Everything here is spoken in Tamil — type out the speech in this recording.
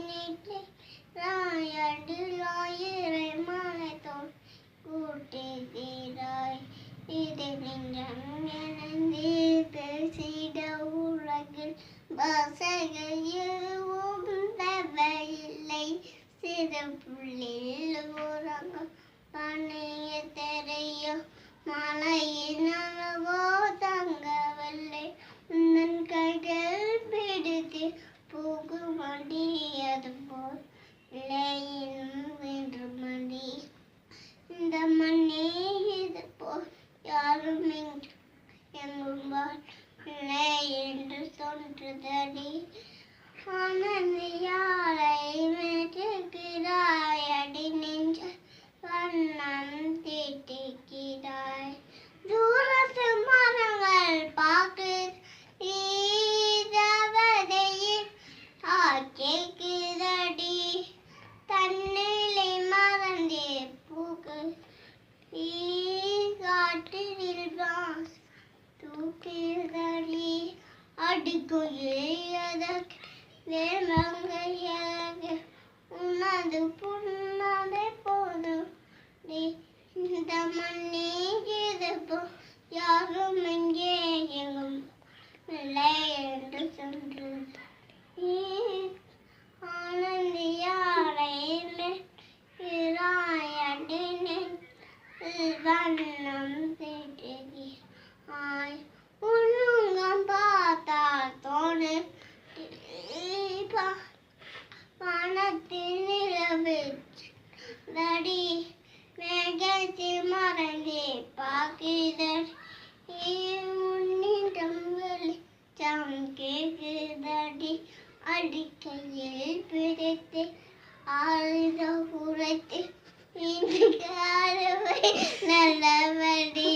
நீட்டி ராயடிலாயிரை மனத்தோள் கூட்டுகிறாய் இது நெஞ்சம் எனது பேசிட உலகில் பாசைகள் எதுவும் தேவையில்லை சிறு புள்ளில் உறங்கும் பணிய தெரிய மலையின் அளவோ தங்கவில்லை உன்னன் கைகள் பிடித்து புகுமடி அதுபோல் இலையின் வேண்டுமடி இந்த மண்ணே இது போல் யாரும் எங்கும் இல்லை என்று தோன்றுதடி ஆனந்த யாரை மேற்றுகிறாய் அடி நெஞ்ச வண்ணம் தீட்டுகிறாய் தூரத்து மரங்கள் பார்க்குதையில் கேட்குதடி தன்னிலை மறந்தே பூக்கு காட்டில் தூக்குதடி அடிக்குயில் வேமங்கையாக உனது புன்னதை போதும் இந்த மண்ணே இது யாரும் இங்கே எங்கும் இல்லை என்று சென்று ஆனந்தியாரை அடினேன் வண்ணம் தீட்டுகி ஆய் உன்னுங்கம் பார்த்தால் தோணு வானத்தில் நிலவு தடி மேகத்தில் மறந்தே பார்க்குதடி உன்னிடம் வெளிச்சம் கேட்குதடி அடிக்கையில் பிடித்து ஆயுத உரைத்து நல்லபடி